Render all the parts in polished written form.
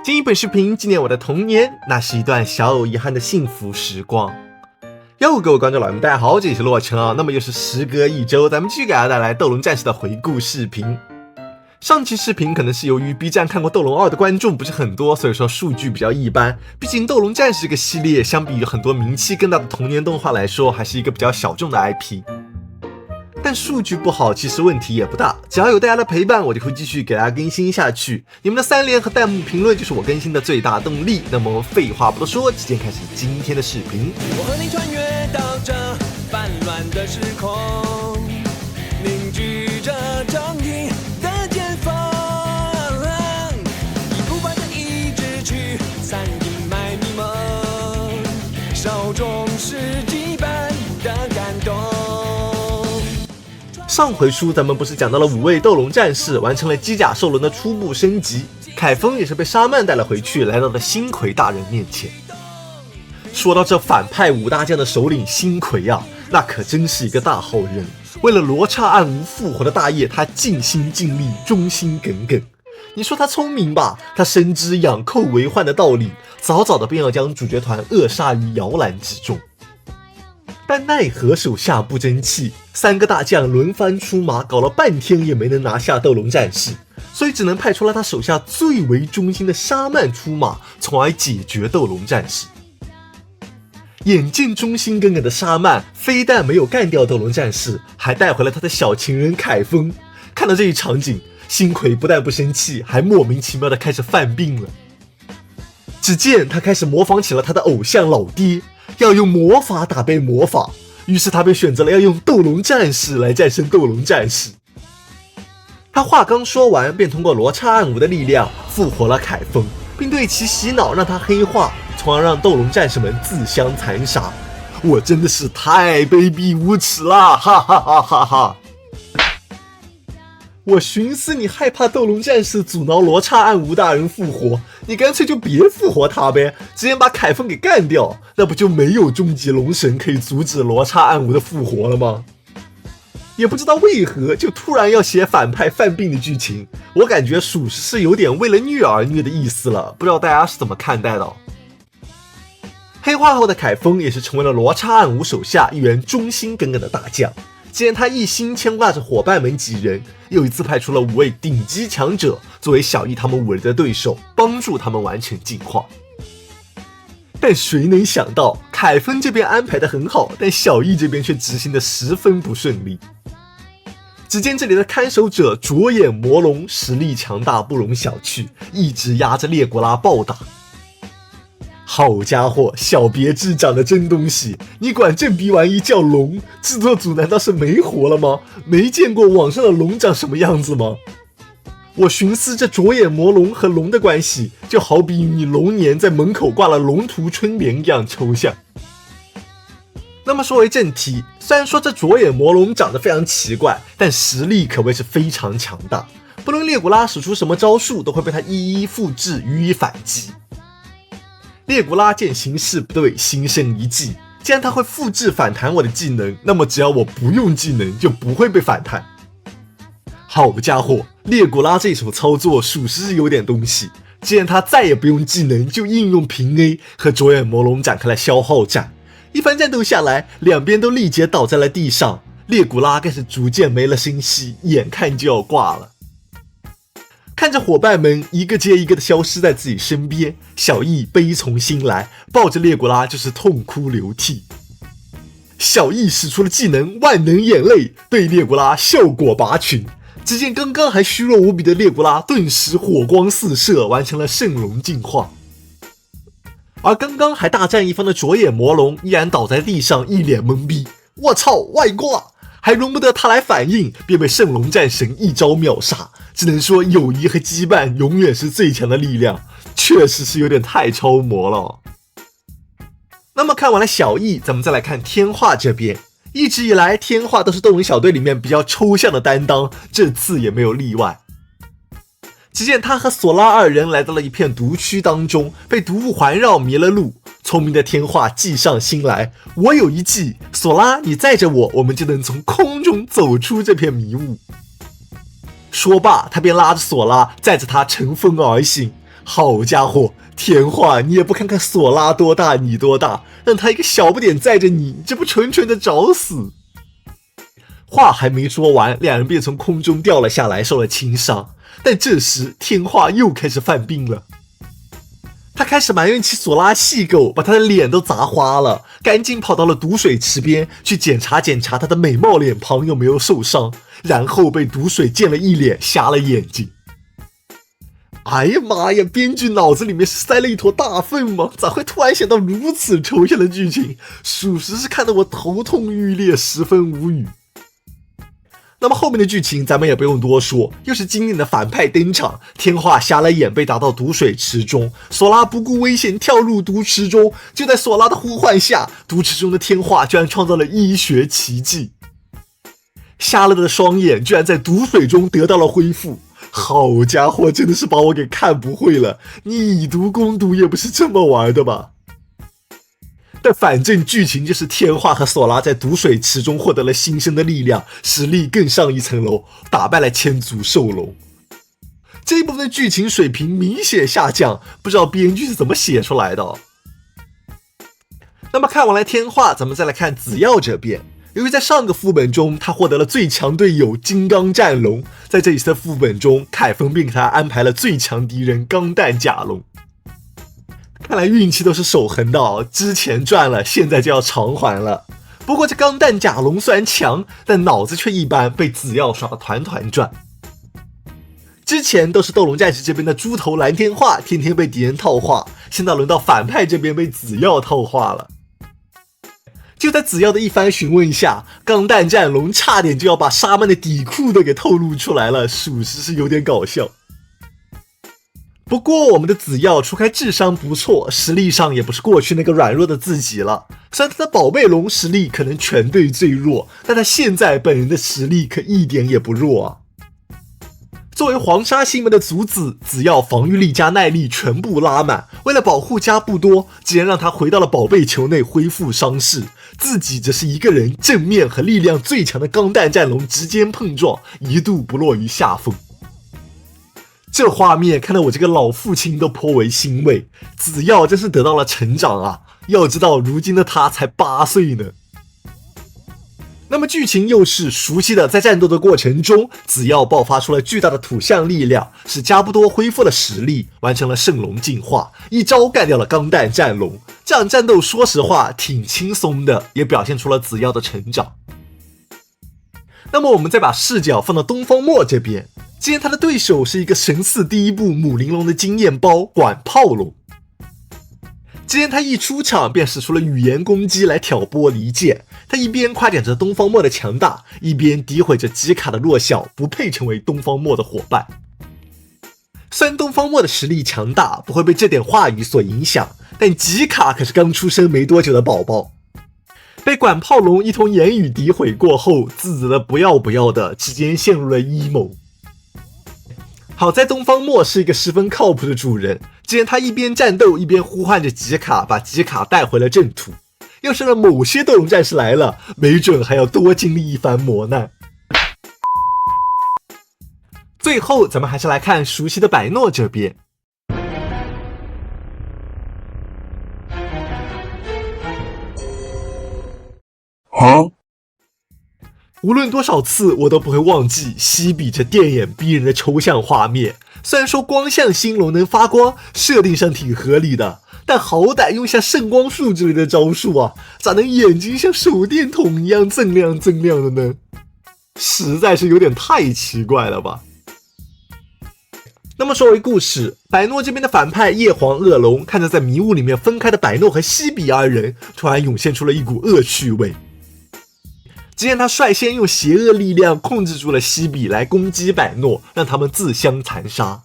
今一本视频纪念我的童年，那是一段小有遗憾的幸福时光。各位观众老爷们大家好，这里是洛城啊。那么又是时隔一周，咱们继续给大家带来斗龙战士的回顾视频。上期视频可能是由于 B 站看过斗龙2的观众不是很多，所以说数据比较一般。毕竟斗龙战士这个系列相比于很多名气更大的童年动画来说，还是一个比较小众的 IP。但数据不好其实问题也不大，只要有大家的陪伴，我就会继续给大家更新下去。你们的3连和弹幕评论就是我更新的最大动力。那么我们废话不多说，直接开始今天的视频。我和你穿越到这纷乱的时空，凝聚着正义的剑锋，以不败的意志去散阴霾迷蒙，手中是羁绊的感动。上回书咱们不是讲到了5位斗龙战士完成了机甲兽轮的初步升级，凯风也是被沙曼带了回去，来到了星魁大人面前。说到这反派5大将的首领星魁啊，那可真是一个大好人，为了罗刹暗无复活的大业，他尽心尽力，忠心耿耿。你说他聪明吧，他深知养寇为患的道理，早早的便要将主角团扼杀于摇篮之中。但奈何手下不争气，3个大将轮番出马，搞了半天也没能拿下斗龙战士，所以只能派出了他手下最为忠心的沙曼出马，从而解决斗龙战士。眼见忠心耿耿的沙曼非但没有干掉斗龙战士，还带回了他的小情人凯风。看到这一场景，星魁不但不生气，还莫名其妙的开始犯病了。只见他开始模仿起了他的偶像老爹，要用魔法打败魔法，于是他便选择了要用斗龙战士来战胜斗龙战士。他话刚说完，便通过罗刹暗无的力量复活了凯风，并对其洗脑，让他黑化，从而让斗龙战士们自相残杀。我真的是太卑鄙无耻了，哈哈哈哈哈！我寻思你害怕斗龙战士阻挠罗刹暗无大人复活，你干脆就别复活他呗，直接把凯风给干掉，那不就没有终极龙神可以阻止罗刹暗无的复活了吗？也不知道为何就突然要写反派犯病的剧情，我感觉属实是有点为了虐而虐的意思了，不知道大家是怎么看待的。黑化后的凯风也是成为了罗刹暗无手下一员忠心耿耿的大将。既然他一心牵挂着伙伴们几人，又一次派出了5位顶级强者作为小易他们5人的对手，帮助他们完成进化。但谁能想到，凯风这边安排的很好，但小易这边却执行的十分不顺利。只见这里的看守者灼眼魔龙实力强大不容小觑，一直压着列古拉暴打。好家伙，小别致长得真东西，你管这逼玩意叫龙，制作组难道是没活了吗？没见过网上的龙长什么样子吗？我寻思这灼眼魔龙和龙的关系，就好比你龙年在门口挂了龙图春联一样抽象。那么说回正题，虽然说这灼眼魔龙长得非常奇怪，但实力可谓是非常强大，不论列古拉使出什么招数，都会被他一一复制予以反击。列古拉见形势不对，心生一计，既然他会复制反弹我的技能，那么只要我不用技能就不会被反弹。好家伙，列古拉这手操作属实是有点东西，既然他再也不用技能，就应用平 A 和灼眼魔龙展开了消耗战。一番战斗下来，两边都力竭倒在了地上，列古拉开始逐渐没了声息，眼看就要挂了。看着伙伴们一个接一个的消失在自己身边，小易悲从心来，抱着列古拉就是痛哭流涕。小易使出了技能万能眼泪，对列古拉效果拔群。只见刚刚还虚弱无比的列古拉顿时火光四射，完成了圣龙进化。而刚刚还大战一方的灼眼魔龙依然倒在地上，一脸懵逼。我操，外挂！还容不得他来反应，便被圣龙战神一招秒杀。只能说友谊和羁绊永远是最强的力量，确实是有点太超模了。那么看完了小易，咱们再来看天化这边。一直以来天化都是斗龙小队里面比较抽象的担当，这次也没有例外。只见他和索拉2人来到了一片毒区当中，被毒雾环绕迷了路。聪明的天化计上心来，我有一计，索拉你载着我，我们就能从空中走出这片迷雾。说罢，他便拉着索拉，载着他乘风而行。好家伙，天化，你也不看看索拉多大你多大，让他一个小不点载着你，这不纯纯的找死。话还没说完，两人便从空中掉了下来，受了轻伤。但这时天化又开始犯病了，他开始埋怨起索拉细狗，把他的脸都砸花了，赶紧跑到了毒水池边去检查他的美貌脸庞有没有受伤，然后被毒水溅了一脸，瞎了眼睛。哎呀妈呀，编剧脑子里面是塞了一坨大粪吗？咋会突然想到如此抽象的剧情？属实是看得我头痛欲裂，十分无语。那么后面的剧情咱们也不用多说，又是经典的反派登场，天化瞎了眼被打到毒水池中，索拉不顾危险跳入毒池中，就在索拉的呼唤下，毒池中的天化居然创造了医学奇迹，瞎了的双眼居然在毒水中得到了恢复。好家伙，真的是把我给看不会了，你以毒攻毒也不是这么玩的吧。但反正剧情就是天化和索拉在毒水池中获得了新生的力量，实力更上一层楼，打败了千足兽龙。这一部分的剧情水平明显下降，不知道编剧是怎么写出来的。那么看完了天化，咱们再来看紫耀这边。由于在上个副本中他获得了最强队友金刚战龙，在这一次的副本中，凯风便给他安排了最强敌人钢弹甲龙。看来运气都是守恒的哦，之前赚了，现在就要偿还了。不过这钢弹甲龙虽然强，但脑子却一般，被紫耀耍得团团转。之前都是斗龙战士这边的猪头蓝天化天天被敌人套话，现在轮到反派这边被紫耀套话了。就在紫耀的一番询问下，钢弹战龙差点就要把沙曼的底裤都给透露出来了，属实是有点搞笑。不过我们的紫耀除开智商不错，实力上也不是过去那个软弱的自己了。虽然他的宝贝龙实力可能全队最弱，但他现在本人的实力可一点也不弱啊。作为黄沙星门的族子，紫耀防御力加耐力全部拉满，为了保护加布多，竟然让他回到了宝贝球内恢复伤势，自己则是一个人正面和力量最强的钢弹战龙直接碰撞，一度不落于下风。这画面看得我这个老父亲都颇为欣慰，紫耀真是得到了成长啊！要知道如今的他才8岁呢。那么剧情又是熟悉的，在战斗的过程中，紫耀爆发出了巨大的土象力量，使加布多恢复了实力，完成了圣龙进化，一招干掉了钢弹战龙。这场战斗说实话挺轻松的，也表现出了紫耀的成长。那么我们再把视角放到东方墨这边，既然他的对手是一个神似第一部母玲珑的经验包管炮龙，既然他一出场便使出了语言攻击来挑拨离间，他一边夸奖着东方墨的强大，一边诋毁着吉卡的弱小，不配成为东方墨的伙伴。虽然东方墨的实力强大，不会被这点话语所影响，但吉卡可是刚出生没多久的宝宝，被管炮龙一通言语诋毁过后，自责的不要不要的，直接陷入了阴谋。好在东方墨是一个十分靠谱的主人，既然他一边战斗一边呼唤着吉卡，把吉卡带回了正途。要是让某些斗龙战士来了，没准还要多经历一番磨难。最后咱们还是来看熟悉的百诺这边。无论多少次，我都不会忘记西比这电眼逼人的抽象画面。虽然说光像星龙能发光，设定上挺合理的，但好歹用下圣光术之类的招数啊，咋能眼睛像手电筒一样锃亮锃亮的呢？实在是有点太奇怪了吧。那么说回故事，百诺这边的反派叶皇恶龙看着在迷雾里面分开的百诺和西比二人，突然涌现出了一股恶趣味。只见他率先用邪恶力量控制住了西比来攻击百诺，让他们自相残杀。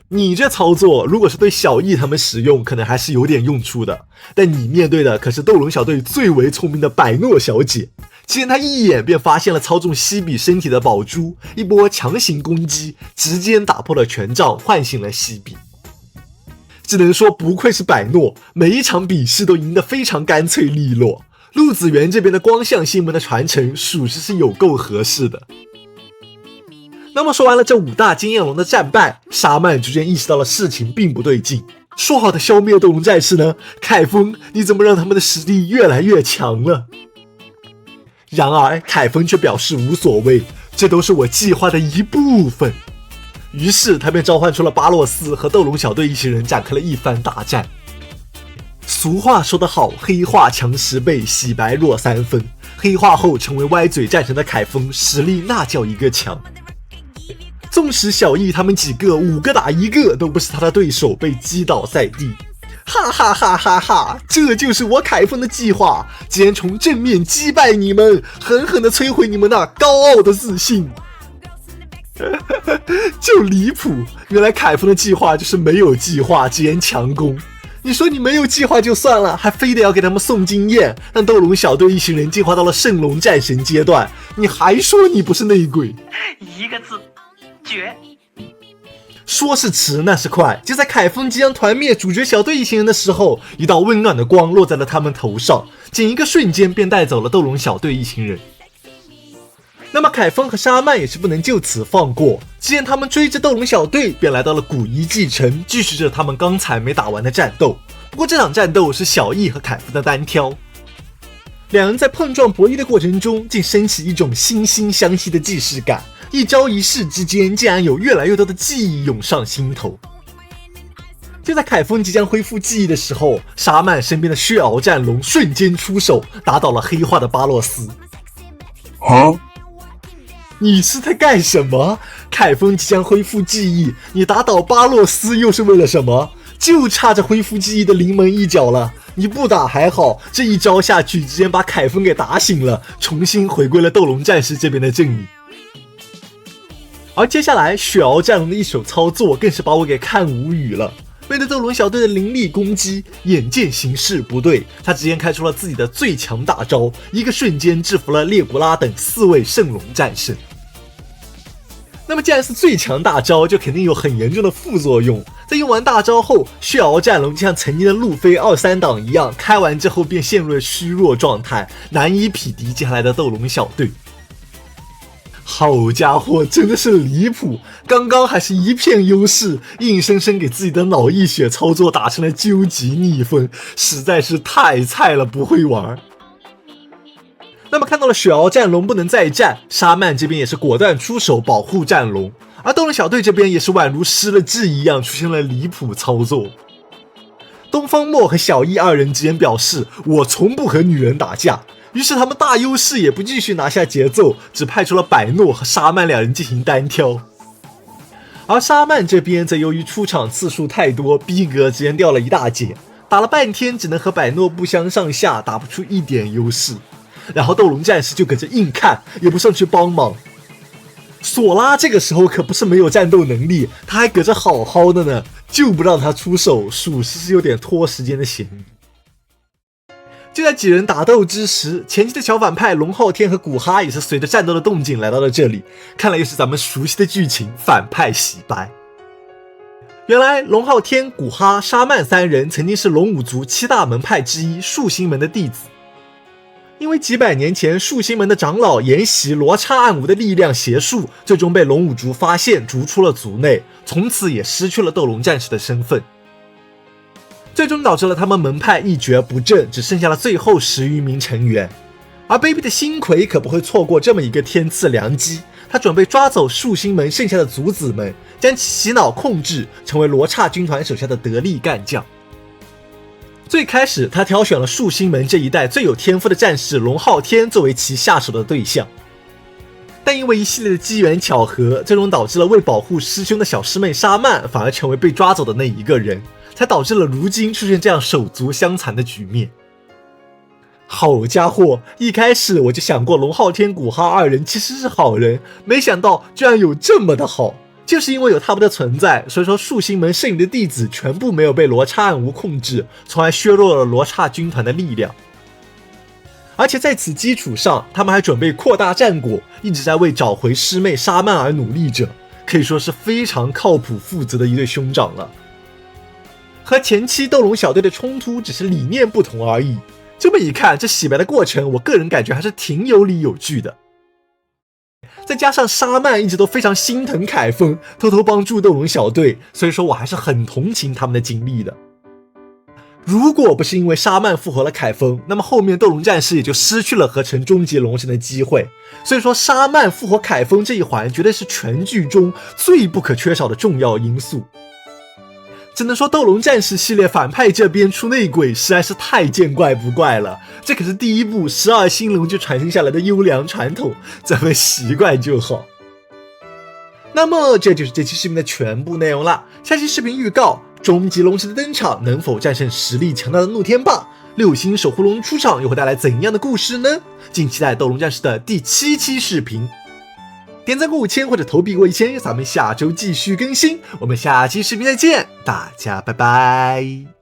你这操作如果是对小易他们使用，可能还是有点用处的，但你面对的可是斗龙小队最为聪明的百诺小姐。既然他一眼便发现了操纵西比身体的宝珠，一波强行攻击直接打破了权杖，唤醒了西比。只能说不愧是百诺，每一场比试都赢得非常干脆利落。陆子源这边的光像星门的传承属实是有够合适的。那么说完了这5大经验龙的战败，沙曼逐渐意识到了事情并不对劲。说好的消灭斗龙战士呢？凯风，你怎么让他们的实力越来越强了？然而凯风却表示无所谓，这都是我计划的一部分。于是他便召唤出了巴洛斯和斗龙小队一行人展开了一番大战。俗话说得好，黑化强10倍，洗白弱3分。黑化后成为歪嘴战神的凯风，实力那叫一个强。纵使小易他们几个5个打1个都不是他的对手，被击倒在地。哈哈哈哈哈！这就是我凯风的计划，先从正面击败你们，狠狠地摧毁你们那高傲的自信。就离谱！原来凯风的计划就是没有计划，直言强攻。你说你没有计划就算了，还非得要给他们送经验，让斗龙小队一行人进化到了圣龙战神阶段，你还说你不是内鬼？一个字，绝！说是迟，那是快。就在凯风即将团灭主角小队一行人的时候，一道温暖的光落在了他们头上，仅一个瞬间便带走了斗龙小队一行人。那么凯风和沙曼也是不能就此放过，既然他们追着斗龙小队，便来到了古遗迹城，继续着他们刚才没打完的战斗。不过这场战斗是小易和凯风的单挑，两人在碰撞博弈的过程中，竟升起一种惺惺相惜的既视感。一招一式之间，竟然有越来越多的记忆涌上心头。就在凯风即将恢复记忆的时候，沙曼身边的血鳌战龙瞬间出手，打倒了黑化的巴洛斯。你是在干什么？凯风即将恢复记忆，你打倒巴洛斯又是为了什么？就差这恢复记忆的临门一脚了。你不打还好，这一招下去，直接把凯风给打醒了，重新回归了斗龙战士这边的阵营。而接下来血鳌战龙的一手操作更是把我给看无语了。面对斗龙小队的凌厉攻击，眼见形势不对，他直接开出了自己的最强大招，一个瞬间制服了列古拉等4位圣龙战士。那么既然是最强大招，就肯定有很严重的副作用。在用完大招后，血鳌战龙就像曾经的路飞2-3档一样，开完之后便陷入了虚弱状态，难以匹敌接下来的斗龙小队。好家伙，真的是离谱！刚刚还是一片优势，硬生生给自己的脑溢血操作打成了究极逆风，实在是太菜了，不会玩。那么看到了血鳌战龙不能再战，沙曼这边也是果断出手保护战龙，而斗龙小队这边也是宛如失了智一样，出现了离谱操作。东方墨和小易2人直言表示，我从不和女人打架。于是他们大优势也不继续拿下节奏，只派出了百诺和沙曼2人进行单挑。而沙曼这边则由于出场次数太多，逼格直接掉了一大截，打了半天只能和百诺不相上下，打不出一点优势。然后斗龙战士就搁这硬看，也不上去帮忙。索拉这个时候可不是没有战斗能力，他还搁这好好的呢，就不让他出手，属实是有点拖时间的嫌疑。就在几人打斗之时，前期的小反派龙昊天和古哈也是随着战斗的动静来到了这里，看来又是咱们熟悉的剧情，反派洗白。原来龙昊天、古哈、沙曼3人曾经是龙武族7大门派之一树星门的弟子，因为几百年前树星门的长老沿袭罗刹暗无的力量邪术，最终被龙武族发现，逐出了族内，从此也失去了斗龙战士的身份，最终导致了他们门派一蹶不振，只剩下了最后10余名成员。而卑鄙的星魁可不会错过这么一个天赐良机，他准备抓走树星门剩下的族子们，将其洗脑控制，成为罗刹军团手下的得力干将。最开始他挑选了树星门这一代最有天赋的战士龙昊天作为其下手的对象，但因为一系列的机缘巧合，最终导致了为保护师兄的小师妹沙曼反而成为被抓走的那一个人，才导致了如今出现这样手足相残的局面。好家伙，一开始我就想过龙昊天、古哈2人其实是好人，没想到居然有这么的好。就是因为有他们的存在，所以说树星门剩余的弟子全部没有被罗刹暗无控制，从而削弱了罗刹军团的力量。而且在此基础上，他们还准备扩大战果，一直在为找回师妹沙曼而努力着，可以说是非常靠谱负责的一对兄长了。和前期斗龙小队的冲突只是理念不同而已。这么一看，这洗白的过程，我个人感觉还是挺有理有据的。再加上沙曼一直都非常心疼凯风，偷偷帮助斗龙小队，所以说我还是很同情他们的经历的。如果不是因为沙曼复活了凯风，那么后面斗龙战士也就失去了合成终极龙神的机会。所以说沙曼复活凯风这一环绝对是全剧中最不可缺少的重要因素。只能说斗龙战士系列反派这边出内鬼实在是太见怪不怪了，这可是第一部12星龙就传承下来的优良传统，咱们习惯就好。那么这就是这期视频的全部内容了。下期视频预告：终极龙神的登场能否战胜实力强大的怒天霸？6星守护龙出场又会带来怎样的故事呢？敬期待斗龙战士的第7期视频。点赞过5000或者投币过1000，咱们下周继续更新。我们下期视频再见，大家拜拜。